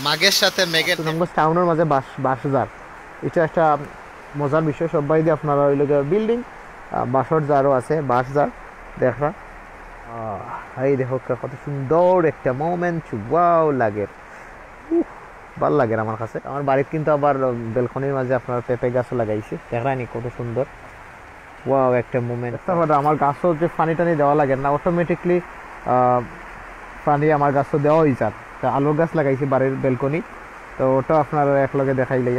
মাঘের সাথে মেঘের সুনামগঞ্জ টাউনের মাঝে বাঁশঝাড়, এটা একটা মজার বিষয়। সবাই দিয়ে আপনারা ওই লোকের বিল্ডিং বাঁশর ঝাড়ও আছে, বাঁশঝাড় দেখা। এই দেখো কত সুন্দর একটা মোমেন্ট, ওয়াও লাগে, ভাল লাগে আমার কাছে। আমার বাড়িতে কিন্তু আবার বেলকনির মাঝে আপনার পেঁপে গাছও লাগাইছি, দেখায়নি কত সুন্দর, ওয়াও একটা মোমেন্ট। তারপরে আমার গাছও যে পানি টানি দেওয়া লাগে না, অটোমেটিকলি পানি আমার গাছও দেওয়াই যান। তা আলুর গাছ লাগাইছি বাড়ির বেলকনি, তো ওটা আপনারা একলগে দেখাইলে।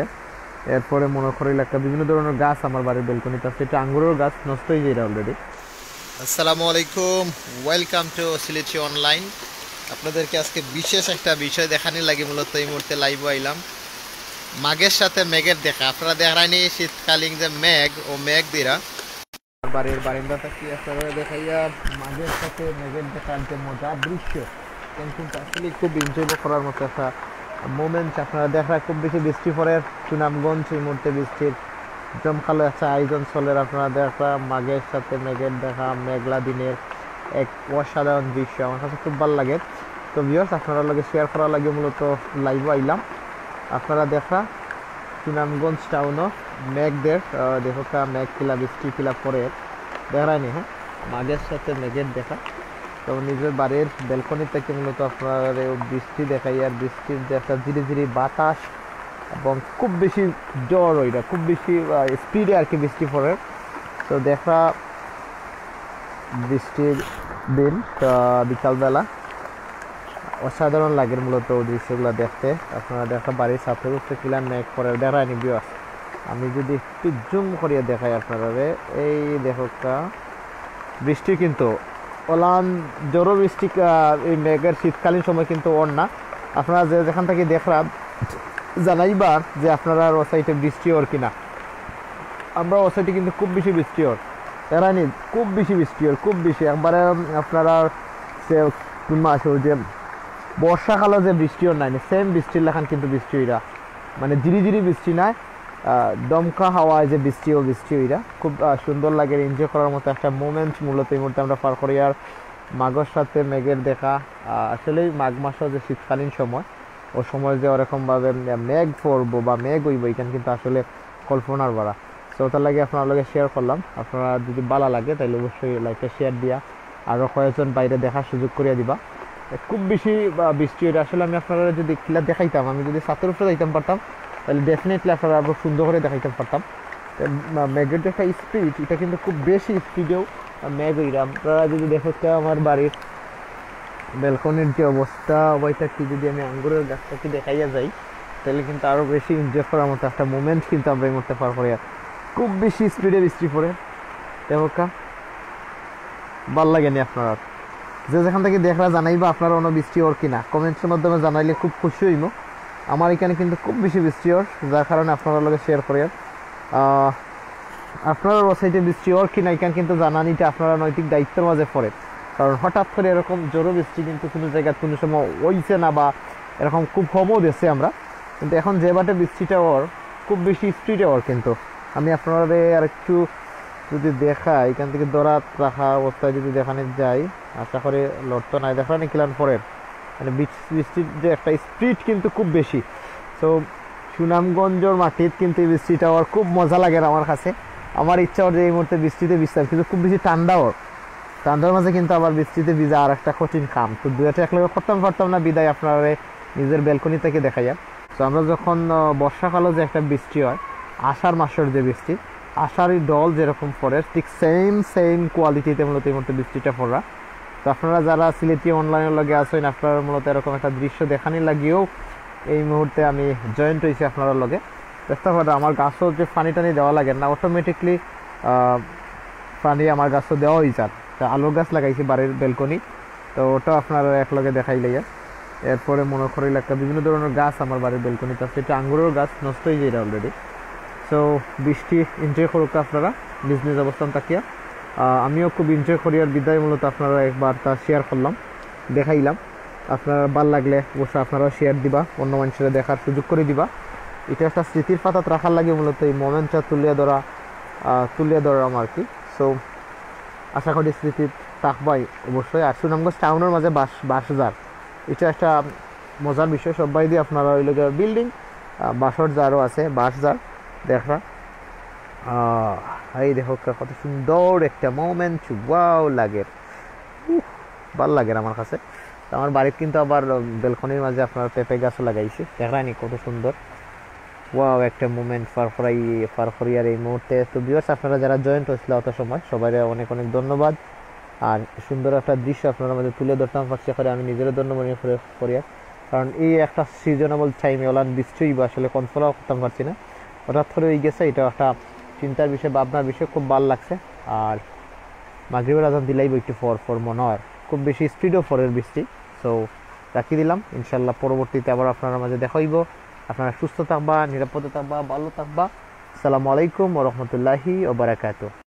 এরপরে মনে করিল একটা বিভিন্ন ধরনের গাছ আমার বাড়ির বেলকনিতে আছে, এটা আঙ্গুরের গাছ, নষ্ট হয়ে যায় অলরেডি। আসসালামু আলাইকুম, ওয়েলকাম টু সিলেটি অনলাইন। আপনাদেরকে আজকে বিশেষ একটা বিষয় দেখানি লাগে, মূলত এই মুহূর্তে লাইভ আইলাম। মাঘের সাথে মেঘের দেখা, আপনারা দেখায়নি শীতকালীন যে মেঘ ও মেঘ দিরা বাড়ির বারিন্দাটা কি আপনারা দেখাইয়া মাঘের সাথে মেঘের দেখার যে মজা দৃশ্য, কিন্তু আসলে খুব এনজয় করার মতো একটা মোমেন্ট। আপনারা দেখা খুব বেশি বৃষ্টি পরে সুনামগঞ্জ এই মুহূর্তে বৃষ্টির জমকালো একটা আয়োজন চলে। আপনারা দেখা মাঘের সাথে মেঘের দেখা, মেঘলা দিনের এক অসাধারণ দৃশ্য, আমার কাছে খুব ভালো লাগে। তো ভিউয়ার্স, আপনারা লগে শেয়ার করার লাগে মূলত লাইভ আইলাম। আপনারা দেখা সুনামগঞ্জ টাউনও মেঘদের দেখা, মেঘ কিলা বৃষ্টি কিলা পরে দেখায়নি। হ্যাঁ, মাঘের সাথে মেঘের দেখা। তো নিজের বাড়ির ব্যালকনি থেকে মূলত আপনার বৃষ্টি দেখাই, আর বৃষ্টির যে একটা ধীরে ধীরে বাতাস এবং খুব বেশি জ্বর, ওইটা খুব বেশি স্পিডে আর কি বৃষ্টি পড়ে। তো দেখা বৃষ্টির দিন বিকালবেলা অসাধারণ লাগে মূলত দৃশ্যগুলো দেখতে। আপনারা দেখা বাড়ির ছাদের উপরে কিলার মেঘ পরে দেখায়নি ভিউয়ার্স। আমি যদি একটু জুম করিয়ে দেখাই আপনারা, এই দেখা বৃষ্টি কিন্তু ওলান জোরো বৃষ্টি, এই মেঘের শীতকালীন সময় কিন্তু ওর না। আপনারা যে যেখান থেকে দেখলাম জানাইবার যে আপনারা ও সাইডে বৃষ্টি ওর কিনা। আমরা ও সাইডে কিন্তু খুব বেশি বৃষ্টি ওর এরানি, খুব বেশি বৃষ্টি ওর, খুব বেশি একবারে। আপনারা সে মাস যে বর্ষাকালে যে বৃষ্টি ওর নাই, সেম বৃষ্টির লেখান কিন্তু বৃষ্টি ওইরা, মানে ধীরে ধীরে বৃষ্টি নাই, দমকা হাওয়ায় যে বৃষ্টি ও বৃষ্টি ওইরা খুব সুন্দর লাগে, এনজয় করার মতো একটা মোমেন্ট মূলত এই মুহূর্তে আমরা পার করি। আর মাঘের সাথে মেঘের দেখা, আসলেই মাঘ মাসও যে শীতকালীন সময়, ও সময় যে ওরকমভাবে মেঘ পড়বো বা মেঘ হইব, এখানে কিন্তু আসলে কল্পনার বাড়া। তো তার লাগে আপনার লগে শেয়ার করলাম। আপনারা যদি ভালো লাগে তাহলে অবশ্যই লাইকটা শেয়ার দিয়া আরও কয়েকজন বাইরে দেখার সুযোগ করিয়া দিবা। খুব বেশি বৃষ্টি ওইটা আসলে আমি আপনারা যদি কিলা দেখাইতাম, আমি যদি ছাতের উপরে যাইতাম পারতাম তাহলে ডেফিনেটলি আপনারা আরও সুন্দর করে দেখাইতে পারতাম। মেঘের যে একটা স্পিড, এটা কিন্তু খুব বেশি স্পিডেও মেঘ হইরা। আপনারা যদি দেখতে আমার বাড়ির ব্যালকনির যে অবস্থা, ওইটা কি যদি আমি আঙ্গুরের গাছটাকে দেখাইয়া যাই তাহলে কিন্তু আরও বেশি এনজয় করার মতো একটা মোমেন্ট কিন্তু আমরা এই মুহূর্তে পার করি। খুব বেশি স্পিডে বৃষ্টি পড়ে দেখা ভাল লাগেনি। আপনারা যে যেখান থেকে দেখরা জানাইবা আপনারা অন্য বৃষ্টি ওর কিনা, কমেন্টসের মাধ্যমে জানাইলে খুব খুশি হইব। আমার এখানে কিন্তু খুব বেশি বৃষ্টি ওর, যার কারণে আপনারা লগে শেয়ার করি। আপনারা ও সাইডে বৃষ্টি ওর কিনা এখানে কিন্তু জানানিটা আপনারা নৈতিক দায়িত্বের মাঝে পড়ে, কারণ হঠাৎ করে এরকম জোরো বৃষ্টি কিন্তু কোনো জায়গায় কোনো সময় হইছে না, বা এরকম খুব কমও দিচ্ছে আমরা। কিন্তু এখন যে বাটে বৃষ্টিটা ওর খুব বেশি স্পিডে ওর, কিন্তু আমি আপনারা আর একটু যদি দেখা এখান থেকে দরাত রাখা অবস্থায় যদি দেখানো যায়, আশা করি লড়তো নাই দেখানি কিলান পরের, মানে বৃষ্টির যে একটা স্পিড কিন্তু খুব বেশি। তো সুনামগঞ্জের মাটিত কিন্তু এই বৃষ্টিটা ওর খুব মজা লাগে আমার কাছে। আমার ইচ্ছা ওর যে এই মুহূর্তে বৃষ্টিতে ভিজতাম, কিন্তু খুব বেশি ঠান্ডা ওর, ঠান্ডার মাঝে কিন্তু আবার বৃষ্টিতে ভিজা আর একটা কঠিন কাম। তো দুইটা একলগে করতাম পারতাম না, বিদায় আপনারা নিজের ব্যালকনি থেকে দেখাইয়া। তো আমরা যখন বর্ষাকালে যে একটা বৃষ্টি হয়, আষাঢ় মাসের যে বৃষ্টি, আষাঢ়ি ডল যেরকম পড়ে ঠিক সেম কোয়ালিটিতে মূলত এই মুহূর্তে বৃষ্টিটা পড়া। তো আপনারা যারা সিলেটি অনলাইনের লগে আছেন, আপনারা মূলত এরকম একটা দৃশ্য দেখানি লাগিয়েও এই মুহূর্তে আমি জয়েন্ট হয়েছি আপনারা লগে। চেষ্টা করা আমার গাছও যে পানি টানি দেওয়া লাগে না, অটোমেটিকলি পানি আমার গাছও দেওয়াই যান। তা আলুর গাছ লাগাইছি বাড়ির বেলকনি, তো ওটা আপনারা একলগে দেখাইলে। এরপরে মনে করিল একটা বিভিন্ন ধরনের গাছ আমার বাড়ির বেলকনিতে আছে, এটা আঙ্গুরের গাছ, নষ্ট হয়ে যায় অলরেডি। সো বৃষ্টি এনজয় করুক আপনারা নিজ নিজ অবস্থান থাকিয়া। আমিও খুব এনজয় করি, আর বিদায় মূলত আপনারা একবার তা শেয়ার করলাম, দেখাইলাম। আপনারা ভাল লাগলে অবশ্যই আপনারাও শেয়ার দিবা, অন্য মানুষেরা দেখার সুযোগ করে দিবা। এটা একটা স্মৃতির পাতাত রাখার লাগে মূলত এই মোমেন্টটা তুলিয়া ধরাম আর কি। সো আশা করি স্মৃতি থাকবাই অবশ্যই। আর সুনামগঞ্জ টাউনের মাঝে বাঁশঝাড়, এটা একটা মজার বিষয় সবাই দিয়ে আপনারা ওই লোক বিল্ডিং বাঁশর যারও আছে বাঁশ যার দেখা এই দেখো কত সুন্দর একটা মোমেন্ট ওয়াও লাগে ভাল লাগে আমার কাছে আমার বাড়ির কিন্তু আবার বেলকনির মাঝে আপনার পেঁপে গাছও লাগাইছি দেখায়নি কত সুন্দর ওয়াও একটা মোমেন্ট ফারফরিয়ার এই মুহূর্তে তো ভিউয়ার্স আপনারা যারা জয়েন্ট হয়েছিল অত সময় সবাই অনেক অনেক ধন্যবাদ আর সুন্দর একটা দৃশ্য আপনারা মধ্যে তুলে ধরতাম পারছি করে আমি নিজেরও ধন্যবাদ করি কারণ এই একটা সিজনেবল টাইমে ওলান বৃষ্টিই বা আসলে কন্ট্রোলও করতাম পারছি না হঠাৎ করে হয়ে গেছে এটা একটা চিন্তার বিষয় ভাবনার বিষয় খুব ভালো লাগছে আর মাগরিবের আজান দিলেই একটু ফর মনে হয় খুব বেশি স্পিডও ফরের বৃষ্টি সো রাখি দিলাম ইনশাল্লাহ পরবর্তীতে আবার আপনার মাঝে দেখা হইব আপনারা সুস্থ থাকবা নিরাপদে থাকবা ভালো থাকবা আসসালামু আলাইকুম ওয়া রাহমাতুল্লাহি ওয়া বারাকাতুহু